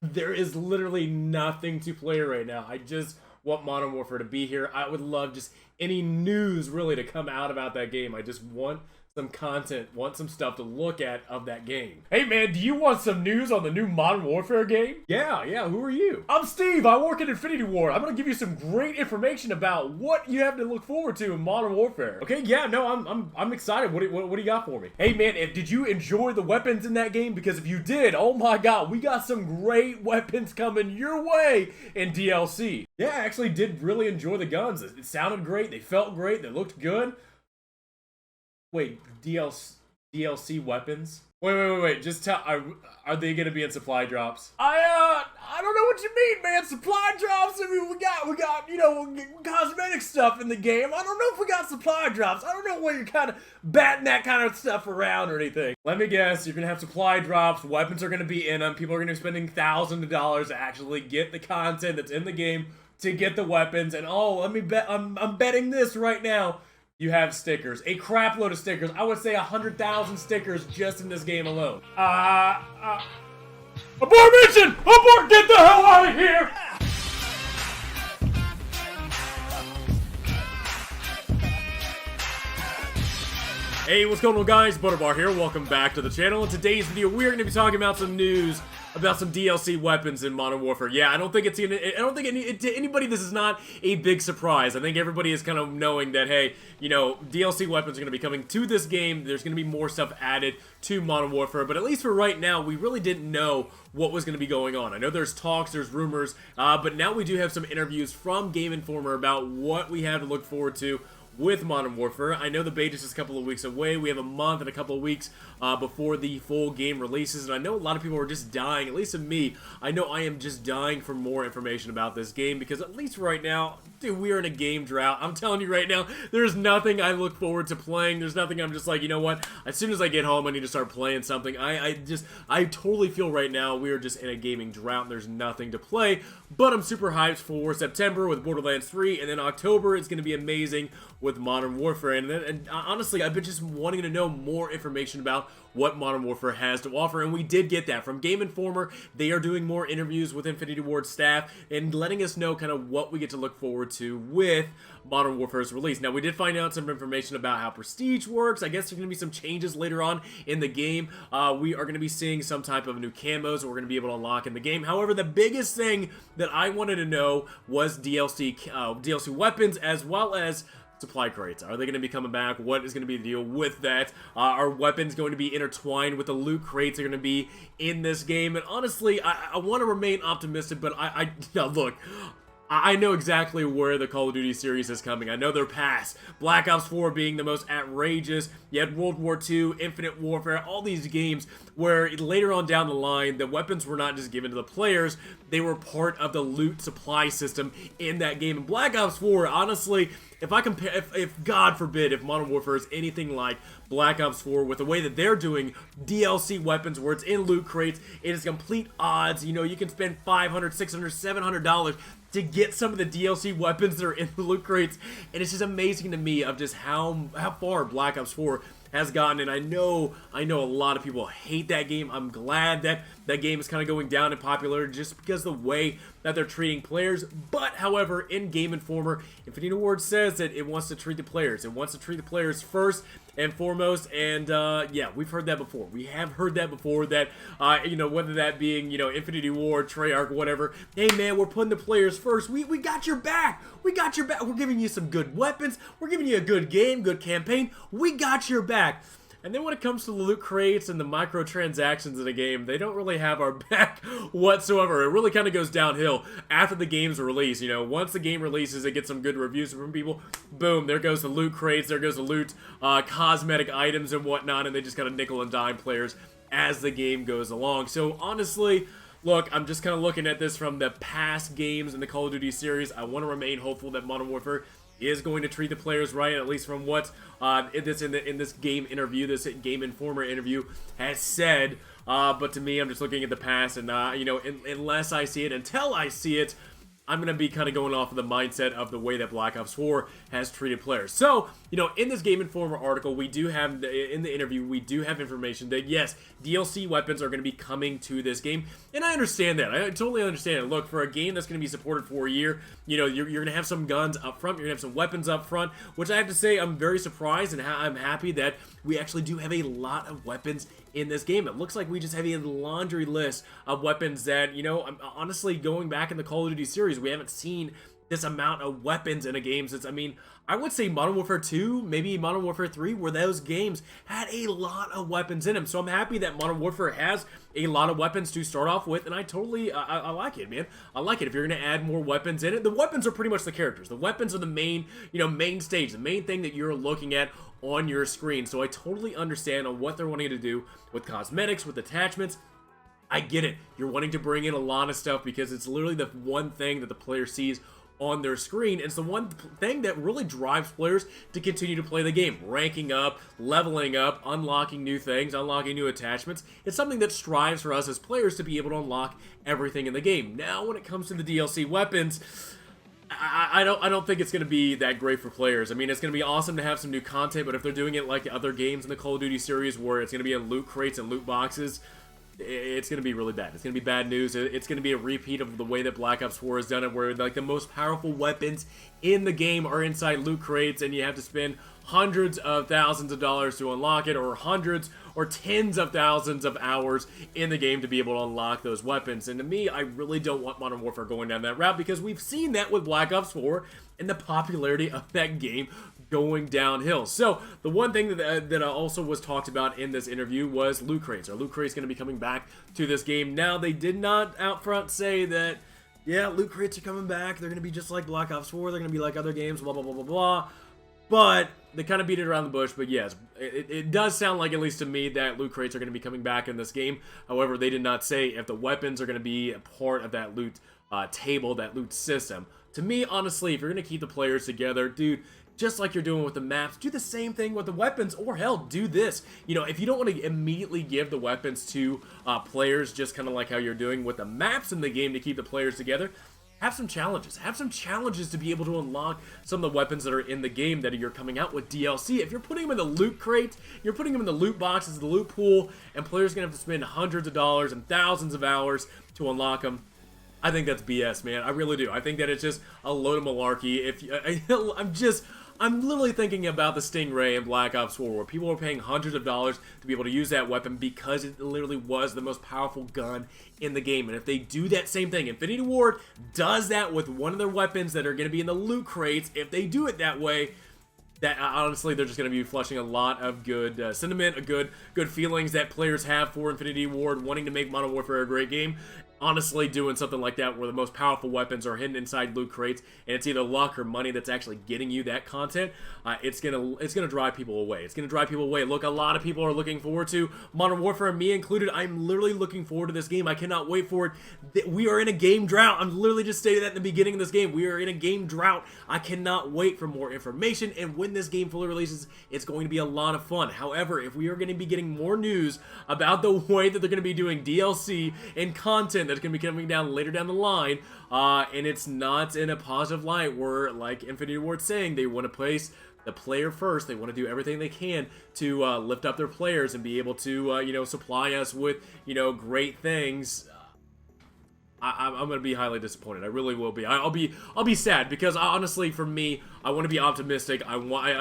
There is literally nothing to play right now. I just want Modern Warfare to be here. I would love just any news really to come out about that game. I just want some content, want some stuff to look at of that game. Hey man, do you want some news on the new Modern Warfare game? Yeah, who are you? I'm Steve, I work at Infinity Ward. I'm gonna give you some great information about what you have to look forward to in Modern Warfare. Okay, yeah, no, I'm excited. What do you got for me? Hey man, did you enjoy the weapons in that game? Because if you did, oh my god, we got some great weapons coming your way in DLC. Yeah, I actually did really enjoy the guns. It sounded great, they felt great, they looked good. Wait, DLC weapons? Wait. Just tell. Are they gonna be in supply drops? I don't know what you mean, man. Supply drops. I mean, we got, cosmetic stuff in the game. I don't know if we got supply drops. I don't know why you're kind of batting that kind of stuff around or anything. Let me guess. You're gonna have supply drops. Weapons are gonna be in them. People are gonna be spending thousands of dollars to actually get the content that's in the game to get the weapons. And let me bet. I'm betting this right now. You have stickers. A crap load of stickers. I would say 100,000 stickers just in this game alone. Abort mission! Abort! Get the hell out of here! Hey, what's going on guys? Butterbar here. Welcome back to the channel. In today's video, we're going to be talking about some news about some DLC weapons in Modern Warfare. Yeah, I don't think to anybody this is not a big surprise. I think everybody is kind of knowing that, hey, DLC weapons are going to be coming to this game. There's going to be more stuff added to Modern Warfare, but at least for right now, we really didn't know what was going to be going on. I know there's talks, there's rumors, but now we do have some interviews from Game Informer about what we have to look forward to with Modern Warfare. I know the beta is just a couple of weeks away. We have a month and a couple of weeks before the full game releases, and I know a lot of people are just dying, at least of me. I know I am just dying for more information about this game, because at least right now, dude, we are in a game drought. I'm telling you right now, there's nothing I look forward to playing. There's nothing I'm just like, you know what, as soon as I get home, I need to start playing something. I totally feel right now we are just in a gaming drought, and there's nothing to play, but I'm super hyped for September with Borderlands 3, and then October is going to be amazing with Modern Warfare, and honestly, I've been just wanting to know more information about what Modern Warfare has to offer, and we did get that from Game Informer. They are doing more interviews with Infinity Ward staff and letting us know kind of what we get to look forward to with Modern Warfare's release. Now, we did find out some information about how Prestige works. I guess there's going to be some changes later on in the game. We are going to be seeing some type of new camos that we're going to be able to unlock in the game. However, the biggest thing that I wanted to know was DLC weapons, as well as supply crates. Are they going to be coming back? What is going to be the deal with that? Are weapons going to be intertwined with the loot crates that are going to be in this game? And honestly, I want to remain optimistic, but look, I know exactly where the Call of Duty series is coming. I know they're past Black Ops 4 being the most outrageous. You had World War II, Infinite Warfare, all these games where later on down the line, the weapons were not just given to the players, they were part of the loot supply system in that game. And Black Ops 4, honestly, if I compare, if God forbid, if Modern Warfare is anything like Black Ops 4 with the way that they're doing DLC weapons where it's in loot crates, it is complete odds. You can spend $500, $600, $700 to get some of the DLC weapons that are in the loot crates, and it's just amazing to me of just how far Black Ops 4 has gotten. And I know a lot of people hate that game. I'm glad that that game is kind of going down in popularity just because of the way that they're treating players. But however, in Game Informer, Infinity Ward says that it wants to treat the players. It wants to treat the players first and foremost, and yeah, we've heard that before. We have heard that before, that whether that being Infinity Ward, Treyarch, whatever. Hey man, we're putting the players first. We got your back. We got your back. We're giving you some good weapons. We're giving you a good game, good campaign. We got your back. And then when it comes to the loot crates and the microtransactions in the game, they don't really have our back whatsoever. It really kind of goes downhill after the game's release. Once the game releases, it gets some good reviews from people. Boom, there goes the loot crates, there goes the loot, cosmetic items and whatnot, and they just kind of nickel and dime players as the game goes along. So honestly, look, I'm just kind of looking at this from the past games in the Call of Duty series. I want to remain hopeful that Modern Warfare is going to treat the players right, at least from what in this game interview, this Game Informer interview has said. But to me, I'm just looking at the past, and until I see it, I'm going to be kind of going off of the mindset of the way that Black Ops 4 has treated players. So, you know, in this Game Informer article, we do have, in the interview, we do have information that, yes, DLC weapons are going to be coming to this game, and I understand that. I totally understand it. Look, for a game that's going to be supported for a year, you know, you're going to have some guns up front, you're going to have some weapons up front, which I have to say I'm very surprised, and I'm happy that we actually do have a lot of weapons in this game. It looks like we just have a laundry list of weapons that, you know, honestly, going back in the Call of Duty series, we haven't seen this amount of weapons in a game since, I mean, I would say Modern Warfare 2, maybe Modern Warfare 3, where those games had a lot of weapons in them. So I'm happy that Modern Warfare has a lot of weapons to start off with, and I totally, I like it, man. I like it. If you're going to add more weapons in it, the weapons are pretty much the characters. The weapons are the main, you know, main stage, the main thing that you're looking at on your screen. So I totally understand on what they're wanting to do with cosmetics, with attachments. I get it. You're wanting to bring in a lot of stuff because it's literally the one thing that the player sees on their screen. It's the one thing that really drives players to continue to play the game. Ranking up, leveling up, unlocking new things, unlocking new attachments. It's something that strives for us as players to be able to unlock everything in the game. Now, when it comes to the DLC weapons, I don't think it's going to be that great for players. I mean, it's going to be awesome to have some new content, but if they're doing it like the other games in the Call of Duty series where it's going to be in loot crates and loot boxes, it's going to be really bad. It's going to be bad news. It's going to be a repeat of the way that Black Ops 4 has done it, where like the most powerful weapons in the game are inside loot crates, and you have to spend hundreds of thousands of dollars to unlock it, or hundreds or tens of thousands of hours in the game to be able to unlock those weapons. And to me, I really don't want Modern Warfare going down that route, because we've seen that with Black Ops 4 and the popularity of that game going downhill. So the one thing that also was talked about in this interview was loot crates. Are loot crates going to be coming back to this game? Now, they did not out front say that, yeah, loot crates are coming back, they're going to be just like Black Ops 4, they're going to be like other games, blah, blah, blah, blah, blah. But they kind of beat it around the bush. But yes, it does sound like, at least to me, that loot crates are going to be coming back in this game. However, they did not say if the weapons are going to be a part of that loot table, that loot system. To me, honestly, if you're going to keep the players together, dude, just like you're doing with the maps, do the same thing with the weapons, or hell, do this. You know, if you don't want to immediately give the weapons to players, just kind of like how you're doing with the maps in the game to keep the players together, have some challenges. Have some challenges to be able to unlock some of the weapons that are in the game that you're coming out with DLC. If you're putting them in the loot crate, you're putting them in the loot boxes, the loot pool, and players are going to have to spend hundreds of dollars and thousands of hours to unlock them, I think that's BS, man. I really do. I think that it's just a load of malarkey. I'm literally thinking about the Stingray in Black Ops 4, where people are paying hundreds of dollars to be able to use that weapon because it literally was the most powerful gun in the game. And if they do that same thing, Infinity Ward does that with one of their weapons that are going to be in the loot crates, if they do it that way, that honestly, they're just going to be flushing a lot of good sentiment, good feelings that players have for Infinity Ward, wanting to make Modern Warfare a great game. Honestly, doing something like that where the most powerful weapons are hidden inside loot crates, and it's either luck or money that's actually getting you that content, it's gonna drive people away. It's gonna drive people away. Look, a lot of people are looking forward to Modern Warfare, me included. I'm literally looking forward to this game. I cannot wait for it. We are in a game drought. I'm literally just stating that in the beginning of this game. We are in a game drought. I cannot wait for more information, and when this game fully releases, it's going to be a lot of fun. However, if we are going to be getting more news about the way that they're going to be doing DLC and content that's going to be coming down later down the line, and it's not in a positive light where, like Infinity Ward saying, they want to place the player first. They want to do everything they can to lift up their players and be able to, you know, supply us with, you know, great things. I'm gonna be highly disappointed. I really will be. I'll be sad because honestly, for me, I want to be optimistic. I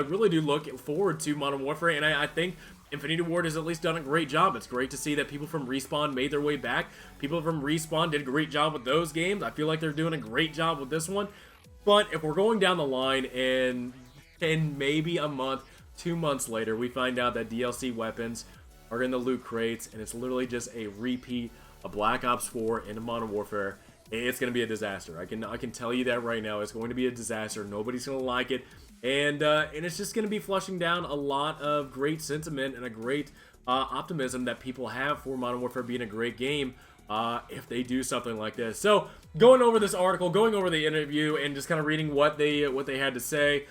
really do look forward to Modern Warfare, and I think Infinity Ward has at least done a great job. It's great to see that people from Respawn made their way back. People from Respawn did a great job with those games. I feel like they're doing a great job with this one. But if we're going down the line and maybe a month, 2 months later, we find out that DLC weapons are in the loot crates, and it's literally just a repeat of Black Ops 4 into Modern Warfare, it's going to be a disaster. I can tell you that right now. It's going to be a disaster. Nobody's going to like it. And it's just going to be flushing down a lot of great sentiment and a great optimism that people have for Modern Warfare being a great game if they do something like this. So, going over this article, going over the interview, and just kind of reading what they had to say,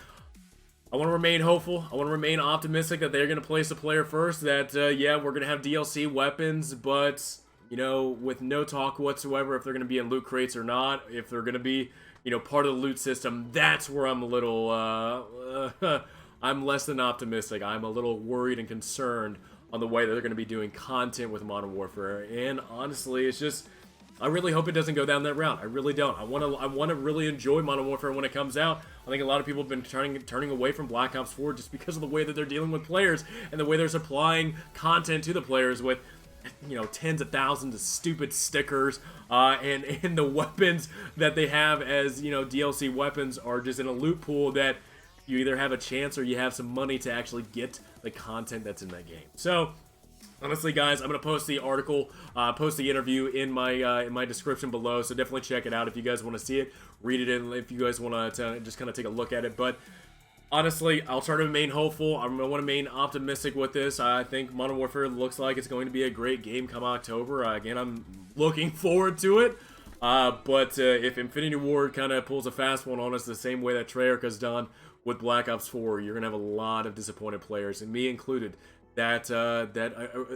I want to remain hopeful. I want to remain optimistic that they're going to place the player first, that, yeah, we're going to have DLC weapons, but you know, with no talk whatsoever if they're going to be in loot crates or not, if they're going to be, you know, part of the loot system, that's where I'm a little, I'm less than optimistic. I'm a little worried and concerned on the way that they're going to be doing content with Modern Warfare. And honestly, it's just, I really hope it doesn't go down that route. I really don't. I want to really enjoy Modern Warfare when it comes out. I think a lot of people have been turning away from Black Ops 4 just because of the way that they're dealing with players and the way they're supplying content to the players with, you know, tens of thousands of stupid stickers, and the weapons that they have as, you know, DLC weapons are just in a loot pool that you either have a chance or you have some money to actually get the content that's in that game. So, honestly, guys, I'm going to post the article, post the interview in my description below, so definitely check it out if you guys want to see it. Read it in if you guys want to just kind of take a look at it. But honestly, I'll try to remain hopeful. I want to remain optimistic with this. I think Modern Warfare looks like it's going to be a great game come October. Again, I'm looking forward to it. But if Infinity Ward kind of pulls a fast one on us the same way that Treyarch has done with Black Ops 4, you're going to have a lot of disappointed players, and me included, that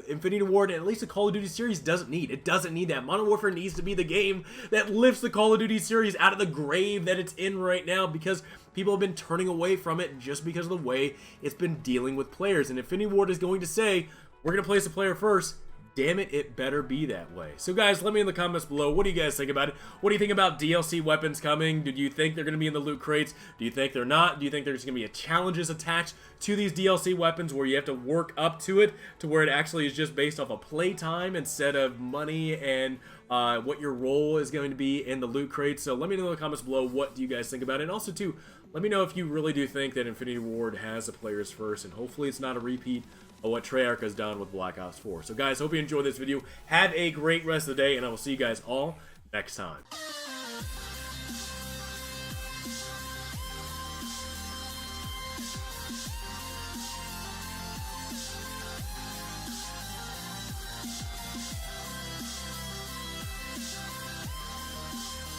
Infinity Ward, and at least the Call of Duty series, doesn't need. It doesn't need that. Modern Warfare needs to be the game that lifts the Call of Duty series out of the grave that it's in right now, because people have been turning away from it just because of the way it's been dealing with players. And Infinity Ward is going to say, we're going to place the player first. Damn it, it better be that way. So guys, let me in the comments below, what do you guys think about it? What do you think about DLC weapons coming? Do you think they're going to be in the loot crates? Do you think they're not? Do you think there's going to be challenges attached to these DLC weapons where you have to work up to it, to where it actually is just based off of playtime instead of money and what your role is going to be in the loot crates? So let me know in the comments below, what do you guys think about it? And also too, let me know if you really do think that Infinity Ward has the players first, and hopefully it's not a repeat of what Treyarch has done with Black Ops 4. So guys, hope you enjoyed this video. Have a great rest of the day, and I will see you guys all next time.